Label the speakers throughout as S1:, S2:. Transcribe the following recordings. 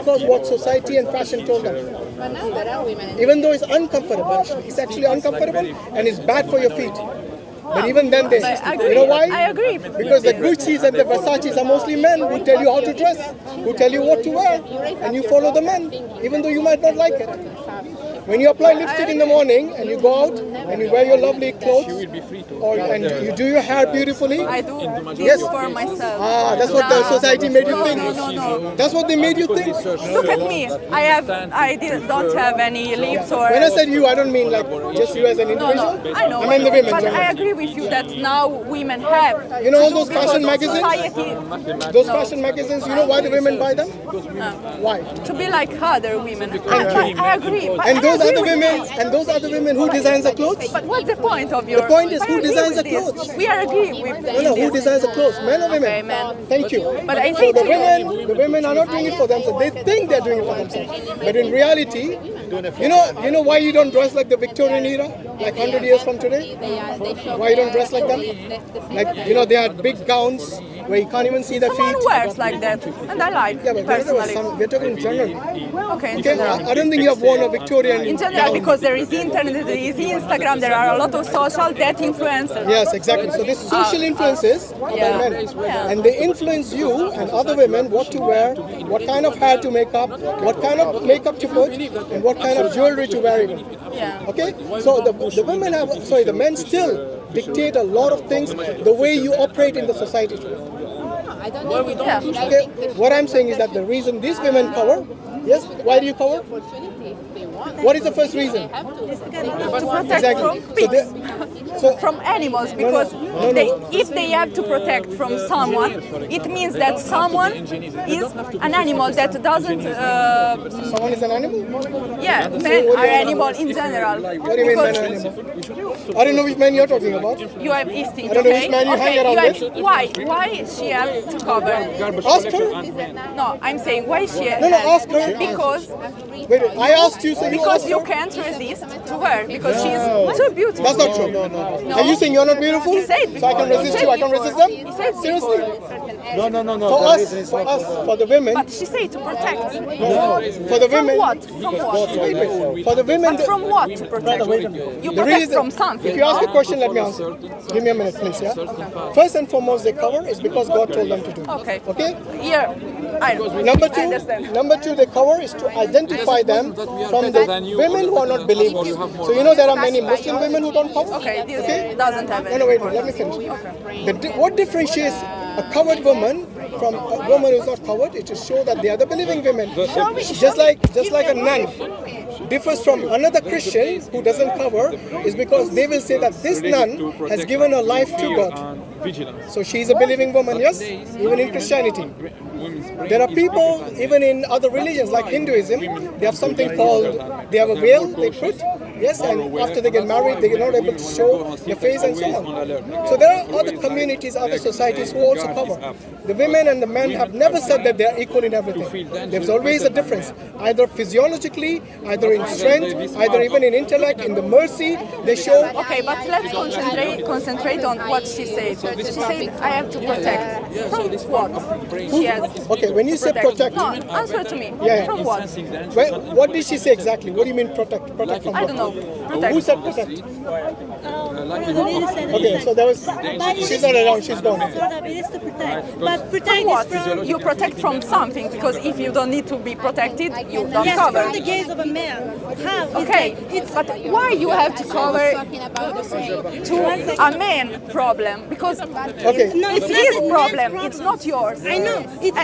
S1: Because what society and fashion told them.
S2: But now there are women.
S1: Even though it's uncomfortable, actually. It's actually uncomfortable and it's bad for your feet. But even then, you know why?
S3: I agree.
S1: Because the Gucci's and the Versace's are mostly men who tell you how to dress, who tell you what to wear, and you follow the men, even though you might not like it. When you apply lipstick in the morning and you go out and you wear your lovely clothes, and you do your hair beautifully.
S3: I do this for myself.
S1: Ah, that's what the society made you think.
S3: No.
S1: That's what they made you think.
S3: Look at me. Don't have any lips or.
S1: When I said you, I don't mean like just you as an individual.
S3: No, I know.
S1: I mean the women.
S3: But I agree with you that now women have.
S1: You know all those fashion magazines?
S3: Society,
S1: those fashion magazines, you know why the women buy them? Why?
S3: To be like other women. I agree.
S1: And those are the women who designs the clothes?
S3: But what's the point of your...
S1: The point is who designs the clothes?
S3: We are agreeing with this.
S1: No, who designs the clothes? Men or women?
S3: Okay, men.
S1: Thank you.
S3: But I
S1: So
S3: think
S1: the women are not doing it for themselves. They think they're doing it for themselves. But in reality, you know why you don't dress like the Victorian era? Like 100 years from today? Why you don't dress like them? Like, they had big gowns where you can't even see their feet.
S3: Someone wears like that, and I like
S1: Yeah, but
S3: personally.
S1: we're talking in general.
S3: Okay, in
S1: Okay,
S3: general.
S1: I don't think you have worn a Victorian
S3: In general,
S1: gown.
S3: because there is internet, there is Instagram, there are a lot of social that influencers.
S1: Yes, exactly. So this social influences by men. And they influence you and other women what to wear, what kind of hair to make up, what kind of makeup to put, and what kind of jewelry to wear even.
S3: Yeah.
S1: Okay? So the men still dictate a lot of things, the way you operate in the society.
S2: I don't know.
S3: Yeah.
S1: Okay? What I'm saying is that the reason these women cover, yes, why do you cover? What is the first reason?
S3: To protect
S1: Exactly.
S3: from pigs, from animals, because if they have to protect from someone, it means that someone is an animal that doesn't.
S1: Someone is an animal?
S3: Yeah, men are animals in general.
S1: What do you mean men are animals? I don't know which man you're talking about.
S3: You have instinct,
S1: I don't know
S3: okay?
S1: which man you hang around with.
S3: Why she has to cover?
S1: Ask her.
S3: No, I'm saying why she has.
S1: No, ask her.
S3: Because
S1: Wait, I asked you, so you
S3: because
S1: asked
S3: you
S1: her?
S3: can't resist to her because she's so beautiful.
S1: That's not true.
S3: No.
S1: Are you saying you're not beautiful?
S3: He said
S1: So I can
S3: before.
S1: resist
S3: He
S1: you, I
S3: said
S1: can
S3: before.
S1: resist them?
S3: He said
S1: Seriously?
S4: No.
S1: For us, for the women,
S3: But she said to protect.
S1: for the
S3: From
S1: women,
S3: what? From what?
S1: wait, for the women,
S3: But from what to protect? You
S1: the
S3: protect
S1: reason,
S3: from something.
S1: if you ask a question, let me answer. Give me a minute, please, yeah? First and foremost, they cover is because God told them to do.
S3: Okay.
S1: Okay?
S3: Here, I know. I understand.
S1: Number two, they cover is to identify them from the women who are not believers. So there are many Muslim women who don't cover.
S3: Okay, this doesn't have any.
S1: No, wait, let me finish. What differentiates a covered woman from a woman who's not covered is to show that they are the believing women. Just like a nun differs from another Christian who doesn't cover is because they will say that this nun has given her life to God. So she is a believing woman, yes? Even in Christianity. There are people, even in other religions like Hinduism, they have something called, they have a veil they put, yes, and after they get married, they are not able to show their face and so on. So there are other communities, other societies who also cover. The women and the men have never said that they are equal in everything. There's always a difference, either physiologically, either in strength, either even in intellect, in the mercy they show.
S3: Okay, but let's concentrate on what she said. She said, I have to protect. From what? She has.
S1: Okay, when you say protect,
S3: No, answer to me.
S1: Yeah.
S3: From what?
S1: What did she say exactly? What do you mean protect? Protect from
S3: I
S1: what?
S3: don't know.
S1: Who
S3: Protect.
S1: said protect? Okay, so there was. She's not around. She's gone.
S5: It is to protect. But
S3: From
S5: protect
S3: what?
S5: is from...
S3: You protect from something, because if you don't need to be protected, you don't
S5: Yes,
S3: cover.
S5: from the gaze of a man. How?
S3: Okay, but why you have to cover to a man problem? Because
S1: Okay.
S5: No,
S3: it's
S5: not
S3: his
S5: a man's
S3: problem, it's not yours.
S5: I know. It's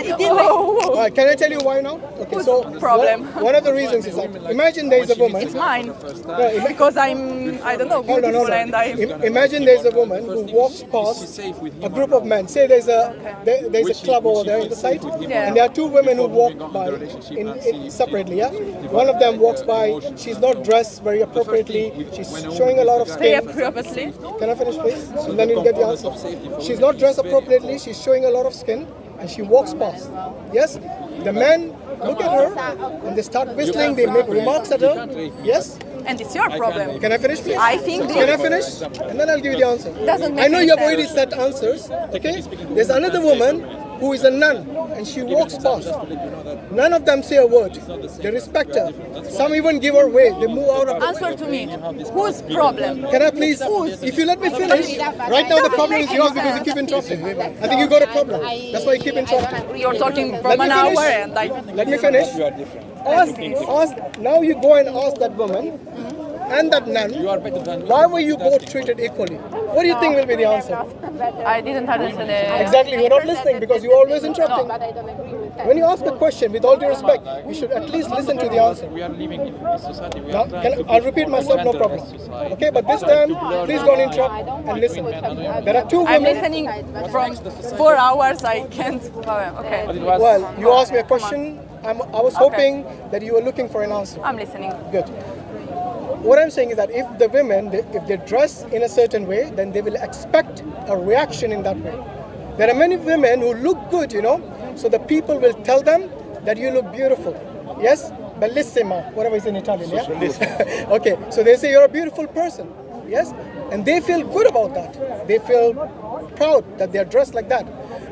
S1: Can I tell you why now? Okay,
S3: Whose
S1: so
S3: problem?
S1: One of the reasons is that imagine there is a woman.
S3: It's mine.
S1: No,
S3: Because I don't know,
S1: Hold on,
S3: beautiful and I...
S1: Imagine there's a woman who walks past a group of men. Say there's a club over there in the site, and there are two women who walk by separately. Yeah, one of them walks by. She's not dressed very appropriately. She's showing a lot of
S3: Very
S1: skin.
S3: appropriately.
S1: Can I finish, please? And then you'll get the answer. She's not dressed appropriately. She's showing a lot of skin, and she walks past. Yes, the men look at her and they start whistling. They make remarks at her. Yes.
S3: And it's your problem.
S1: Can I finish, please?
S3: I think
S1: Can I finish? And then I'll give you the answer.
S3: Doesn't make
S1: I know
S3: any
S1: you have
S3: sense.
S1: already set answers. Okay. There's another woman who is a nun and she walks past. None of them say a word. They respect her. Some even give her way. They move out of the
S3: Answer to me. Whose problem?
S1: Can I please, if you let me finish, right now the problem is yours because you keep interrupting. I think you got a problem. That's why you keep interrupting.
S3: You're talking from an hour and
S1: Let me finish. Now you go and ask that woman and that nun, why were you both treated equally? What do you think will be the answer?
S3: I didn't understand it.
S1: Exactly, you're not listening because you're always interrupting. When you ask a question, with all due respect, you should at least listen to the answer.
S4: We are living in this society.
S1: I'll repeat myself, no problem. Okay, but this time, please don't interrupt and listen. There are two
S3: I'm
S1: women.
S3: listening from 4 hours. I can't. Okay.
S1: Well, you asked me a question. I was hoping that you were looking for an answer.
S3: I'm listening.
S1: Good. What I'm saying is that if the women, if they dress in a certain way, then they will expect a reaction in that way. There are many women who look good, you know, so the people will tell them that you look beautiful. Yes? Bellissima, whatever is in Italian, yeah? Okay, so they say you're a beautiful person. Yes? And they feel good about that. They feel proud that they're dressed like that.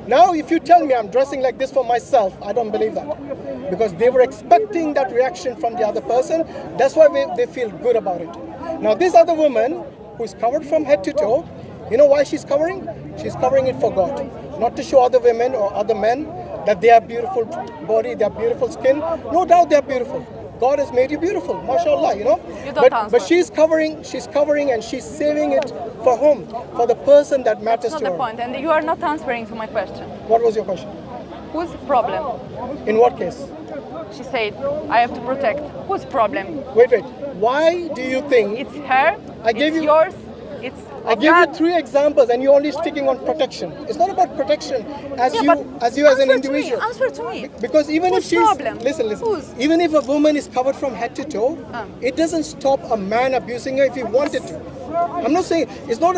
S1: Now, if you tell me I'm dressing like this for myself, I don't believe that. Because they were expecting that reaction from the other person. That's why they feel good about it. Now, this other woman who's covered from head to toe, you know why she's covering? She's covering it for God. Not to show other women or other men that they have beautiful body, they have beautiful skin. No doubt they are beautiful. God has made you beautiful, mashallah, you know. But she's covering and she's saving it for whom? For the person that matters to her.
S3: That's not the point, and you are not answering to my question.
S1: What was your question?
S3: Whose problem?
S1: In what case?
S3: She said, I have to protect. Whose problem?
S1: Wait. Why do you think?
S3: It's her, it's yours, it's
S1: I gave you 3 examples and you're only sticking on protection. It's not about protection as an individual.
S3: Answer to me.
S1: Because even if she's
S3: problem?
S1: Listen. Even if a woman is covered from head to toe, it doesn't stop a man abusing her if he wanted to. I'm not saying it's not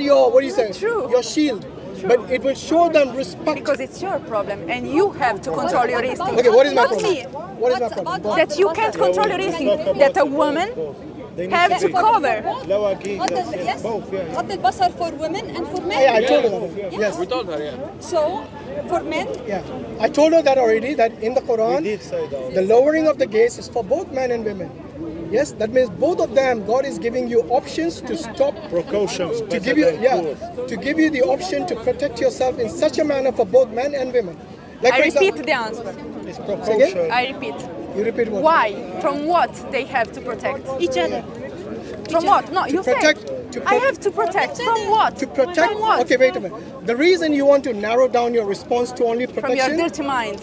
S1: your what do you say?
S3: True.
S1: Your shield. But it will show them respect.
S3: Because it's your problem and you have to control your instinct.
S1: Okay, what is my
S3: Not
S1: problem?
S3: me.
S1: What is my problem?
S3: That you can't control your instinct. That a woman have to cover.
S5: غض البصر for women and for men.
S1: Yeah, I told her that. Yes.
S4: We told her, yeah.
S5: So, for men,
S1: Yeah, I told her that already, that in the Quran, the lowering of the gaze is for both men and women. Yes, that means both of them, God is giving you options to stop,
S6: precautions,
S1: to give you the option to protect yourself in such a manner for both men and women. Like
S3: I
S1: for
S3: repeat
S1: example,
S3: the answer.
S6: It's
S1: Again?
S6: precaution.
S3: I repeat.
S1: You repeat what?
S3: Why? From what they have to protect?
S5: each other.
S3: From what? No, you
S1: protect-
S3: said.
S1: to
S3: I
S1: pro-
S3: have to protect. From what?
S1: To protect.
S3: From what?
S1: Okay, wait a minute. The reason you want to narrow down your response to only
S3: From your
S1: protection,
S3: dirty mind.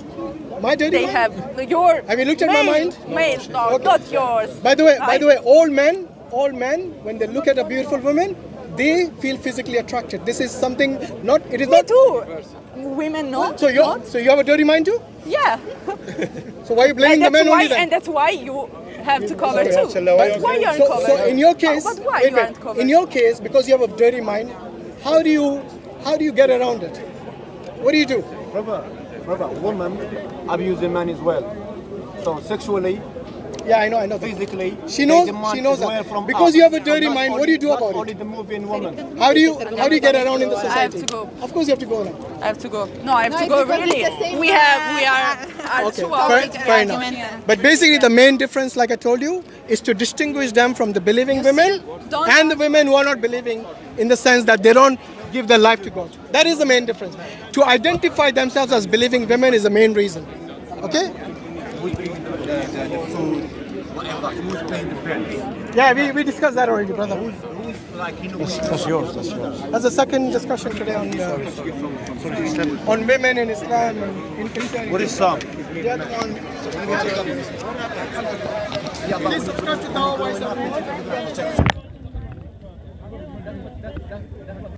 S1: my dirty
S3: They
S1: mind?
S3: have your.
S1: Have you looked at my mind?
S3: Male, no,
S1: Okay.
S3: not yours.
S1: By the way, all men, when they look at a beautiful woman, they feel physically attracted. This is something not. It is
S3: Me
S1: not.
S3: too. Women, no.
S1: So you have a dirty mind too?
S3: Yeah.
S1: So why are you blaming the men only then?
S3: And that's why you have to cover
S6: Sorry,
S3: too.
S6: Absalom,
S3: But why you aren't covered?
S1: So in your case,
S3: But why
S1: wait,
S3: you aren't covered?
S1: in your case, because you have a dirty mind, how do you get around it? What do you do?
S7: Brother, women abuse a man as well. So sexually,
S1: Yeah, I know.
S7: physically,
S1: She knows
S7: they demand
S1: that.
S7: as well from
S1: Because
S7: us.
S1: you have a dirty
S7: Not
S1: mind,
S7: only-
S1: what do you do
S7: not
S1: about
S7: only
S1: it?
S7: the moving woman.
S1: How do you get around in the society?
S3: I have to go.
S1: Of course you have to go now.
S3: I have to go. No, I have to
S2: No,
S3: go.
S2: because
S3: Really,
S2: it's the same,
S3: we are
S1: Okay,
S3: 2 hours.
S1: fair enough. But basically the main difference, like I told you, is to distinguish them from the believing women
S3: don't-
S1: and the women who are not believing, in the sense that they don't give their life to God. That is the main difference. To identify themselves as believing women is the main reason. Okay? Yeah, we discussed that already, brother.
S6: That's yours.
S1: That's the second discussion today on women in Islam and in Christianity.
S6: What is Islam?
S1: The other one. Please subscribe to Dawah Voice.